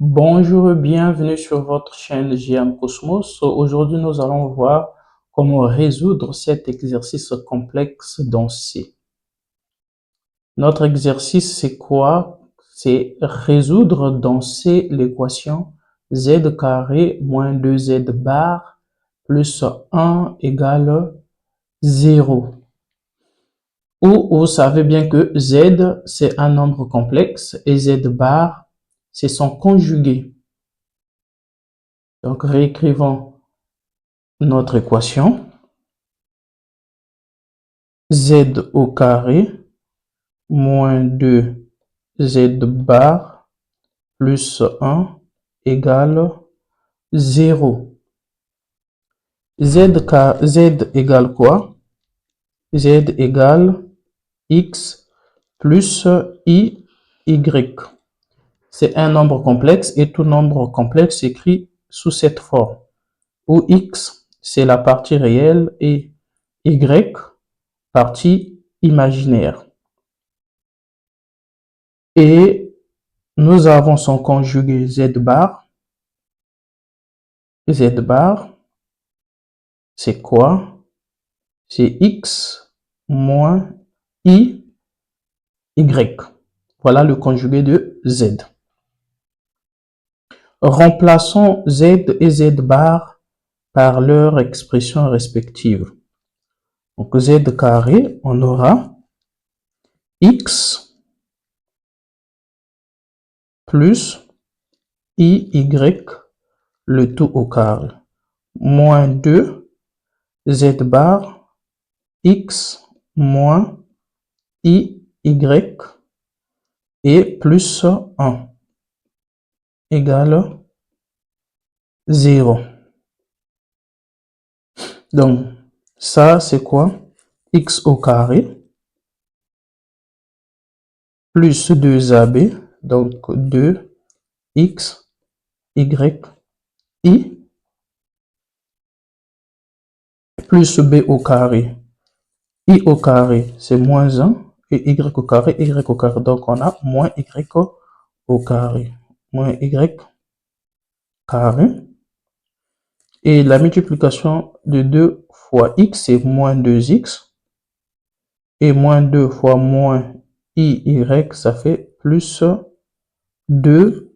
Bonjour et bienvenue sur votre chaîne JM Cosmos. Aujourd'hui, nous allons voir comment résoudre cet exercice complexe dans C. Notre exercice, c'est quoi? C'est résoudre dans C l'équation z carré moins 2z bar plus 1 égale 0. Ou vous savez bien que z, c'est un nombre complexe et z bar, c'est son conjugué. Donc, réécrivons notre équation. Z au carré moins 2z bar plus 1 égale 0. Z égale quoi? Z égale x plus y. C'est un nombre complexe et tout nombre complexe s'écrit sous cette forme, où x, c'est la partie réelle et y, partie imaginaire. Et nous avons son conjugué z bar. Z bar, c'est quoi? C'est x moins y. Voilà le conjugué de z. Remplaçons z et z bar par leur expression respective. Donc z carré, on aura x plus y, le tout au carré, moins 2 z bar x moins y et plus 1 égale 0. Donc, ça, c'est quoi? X au carré plus 2ab, donc 2x, y, plus b au carré. I au carré, c'est moins 1, et y au carré, Donc, on a moins y au carré. Moins y carré. Et la multiplication de 2 fois x, c'est moins 2x. Et moins 2 fois moins y, ça fait plus 2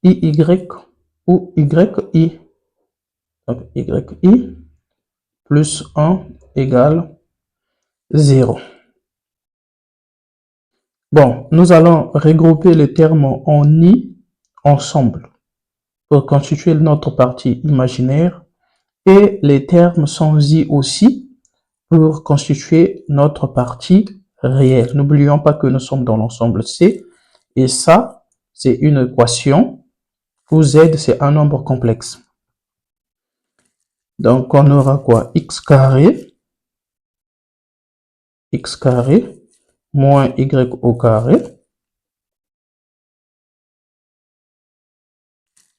y ou yi. Donc, yi plus 1 égale 0. Bon, nous allons regrouper les termes en i ensemble pour constituer notre partie imaginaire et les termes sans i aussi pour constituer notre partie réelle. N'oublions pas que nous sommes dans l'ensemble C et ça, c'est une équation où z, c'est un nombre complexe. Donc, on aura quoi? X carré moins y au carré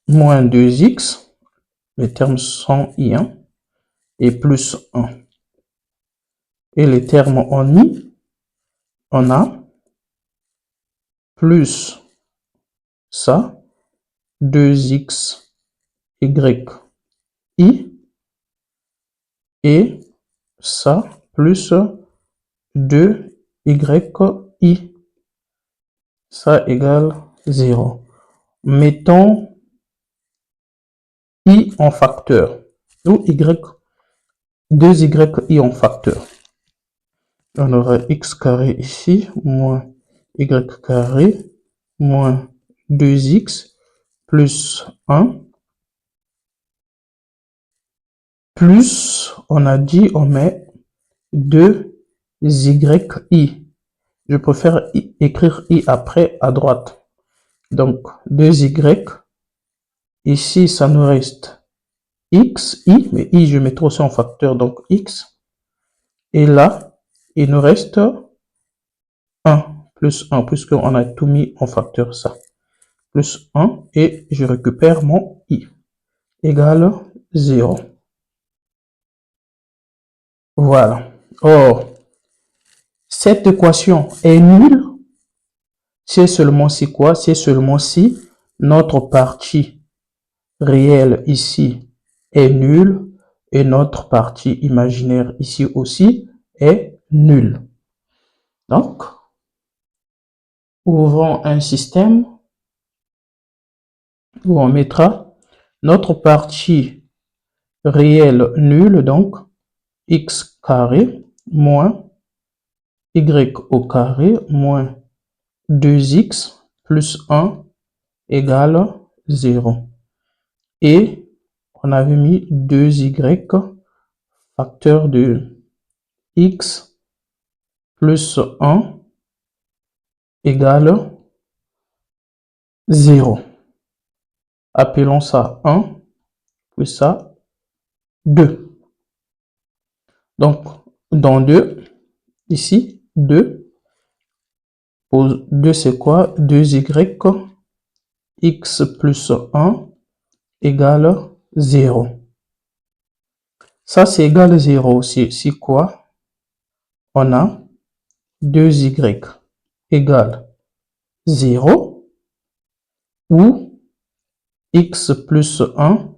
moins 2x, les termes sont i1, et plus 1. Et les termes en i, on a plus ça, 2x, y, et ça, plus 2y, ça égale 0. Mettons i en facteur, ou 2y en facteur. On aura x carré ici, moins y carré, moins 2x, plus 1, plus, on a dit, on met 2y. Je préfère écrire i après à droite. Donc, 2y. Ici, ça nous reste x, i, mais i, je mets trop ça en facteur, donc x. Et là, il nous reste 1, plus 1, puisqu'on a tout mis en facteur, ça. Plus 1, et je récupère mon i, égale 0. Voilà. Or, cette équation est nulle C'est seulement si quoi? C'est seulement si notre partie réelle ici est nulle et notre partie imaginaire ici aussi est nulle. Donc, ouvrons un système où on mettra notre partie réelle nulle, donc x carré moins y au carré moins 2x plus 1 égale 0. Et on avait mis 2y facteur de x plus 1 égale 0. Appelons ça 1, puis ça 2. Donc, dans 2, ici, 2, pour 2 c'est quoi? 2y, x plus 1 égale 0. Ça, c'est égal à 0. C'est quoi? On a 2y égale 0 ou x plus 1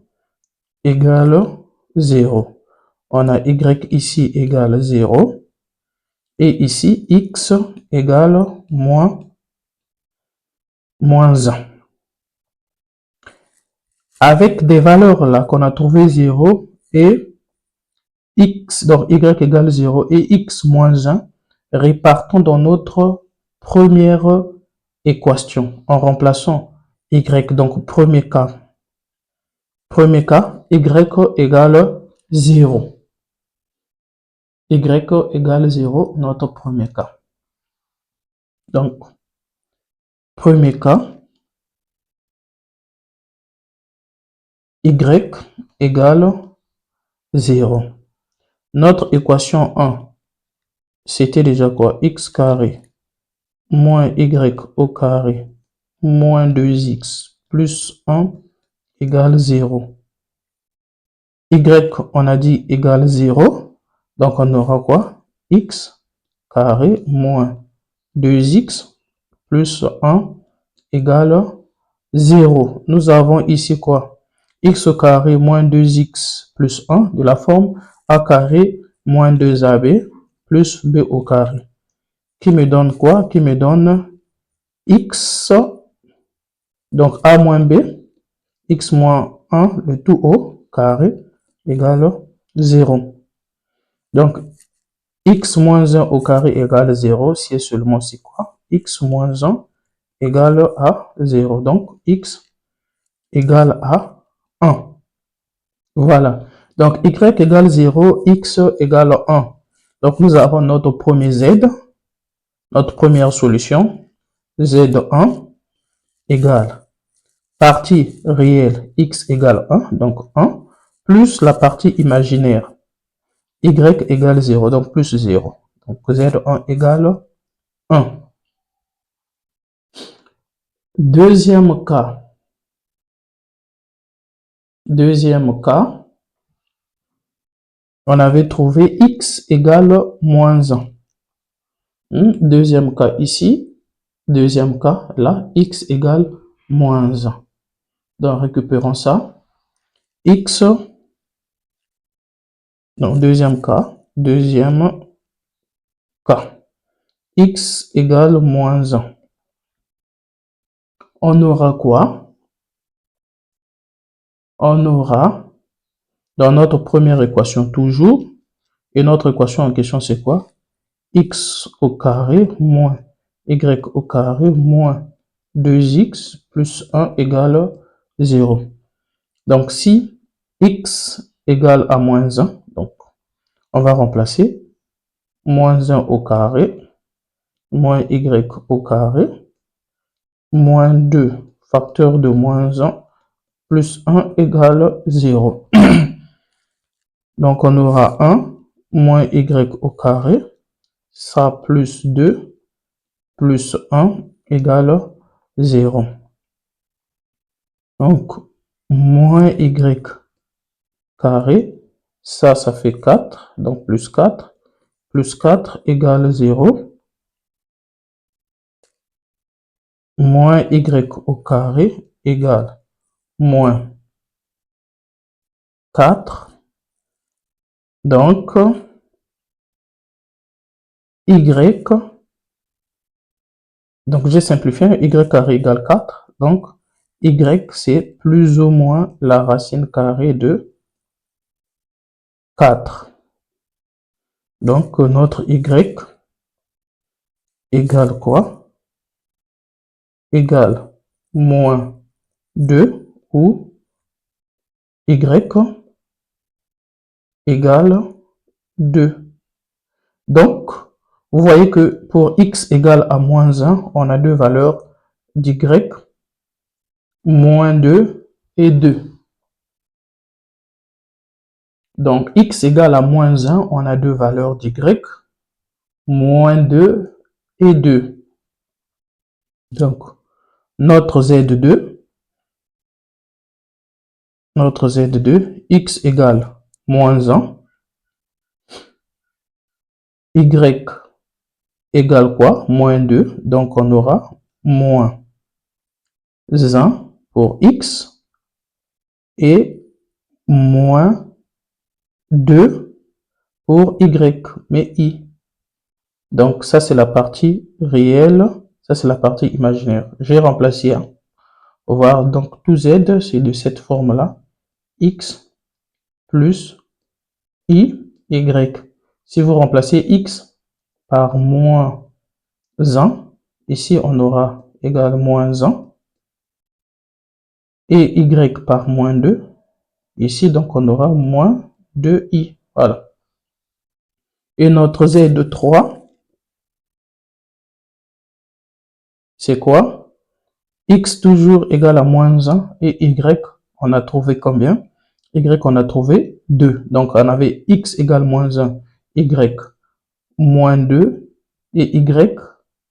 égale 0. On a y ici égale 0 et ici x égale moins 1. Avec des valeurs là qu'on a trouvé 0 et x, donc y égale 0 et x moins 1, répartons dans notre première équation en remplaçant y, donc premier cas, y égale 0. Y égale 0, notre premier cas. Donc, premier cas, y égale 0. Notre équation 1, c'était déjà quoi? X carré moins y au carré moins 2x plus 1 égale 0. Y, on a dit égale 0. Donc, on aura quoi? X carré moins 2x plus 1 égale 0. Nous avons ici quoi? X au carré moins 2x plus 1 de la forme a carré moins 2ab plus b au carré. Qui me donne quoi? Qui me donne x, donc a moins b, x moins 1, le tout au carré, égale 0. Donc, x moins 1 au carré égale 0, si et seulement c'est quoi? X moins 1 égale à 0. Donc, x égale à 1. Voilà. Donc, y égale 0, x égale 1. Donc, nous avons notre premier z, notre première solution, z1 égale partie réelle x égale 1, donc 1, plus la partie imaginaire y égale 0, donc plus 0. Donc, z1 égale 1. Deuxième cas, on avait trouvé x égale moins 1. Deuxième cas ici, deuxième cas là, x égale moins 1. Donc récupérons ça. X, donc deuxième cas, x égale moins 1. On aura quoi? On aura dans notre première équation toujours, et notre équation en question c'est quoi? X au carré moins y au carré moins 2x plus 1 égale 0. Donc, si x égale à moins 1, donc on va remplacer moins 1 au carré moins y au carré moins 2 facteur de moins 1 plus 1 égale 0. Donc, on aura 1 moins y au carré, ça plus 2 plus 1 égale 0. Donc, moins y carré, ça fait 4, donc plus 4 égale 0. moins y au carré égale moins 4. Donc, y, donc j'ai simplifié, y carré égale 4. Donc, y, c'est plus ou moins la racine carrée de 4. Donc, notre y égale quoi? Égale moins 2 ou y égale 2. Donc, vous voyez que pour x égale à moins 1, on a deux valeurs d'y, moins 2 et 2. Donc, x égale à moins 1, on a deux valeurs d'y, moins 2 et 2. Donc, notre z2, x égale moins 1, y égale quoi? Moins 2. Donc, on aura moins 1 pour x et moins 2 pour y, mais i. Donc, ça, c'est la partie réelle. Ça, c'est la partie imaginaire. J'ai remplacé 1. On va voir, donc, tout z, c'est de cette forme-là. X plus i, y. Si vous remplacez x par moins 1, ici, on aura égal moins 1. Et y par moins 2. Ici, donc, on aura moins 2i. Voilà. Et notre z de 3, c'est quoi? X toujours égal à moins 1 et y, on a trouvé combien? Y, on a trouvé 2. Donc, on avait x égale moins 1, y moins 2 et y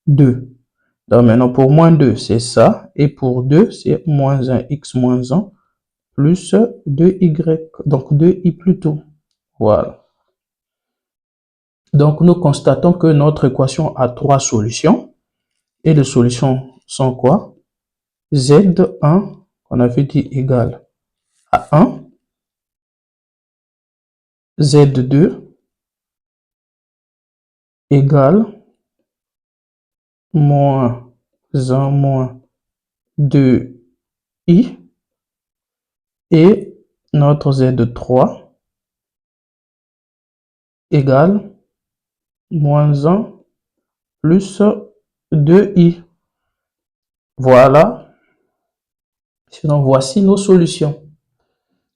2. Donc, maintenant, pour moins 2, c'est ça. Et pour 2, c'est moins 1, x moins 1 plus 2y. Donc, 2i plutôt. Voilà. Donc, nous constatons que notre équation a trois solutions. Et les solutions sont quoi? Z1, on avait dit égal à 1. Z2 égale moins 1 moins 2i. Et notre Z3 égale moins 1 plus 2i. Voilà. Sinon, voici nos solutions.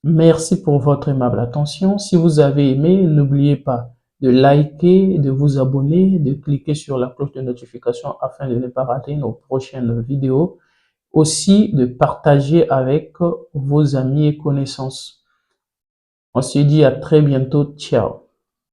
Merci pour votre aimable attention. Si vous avez aimé, n'oubliez pas de liker, de vous abonner, de cliquer sur la cloche de notification afin de ne pas rater nos prochaines vidéos. Aussi, de partager avec vos amis et connaissances. On se dit à très bientôt. Ciao.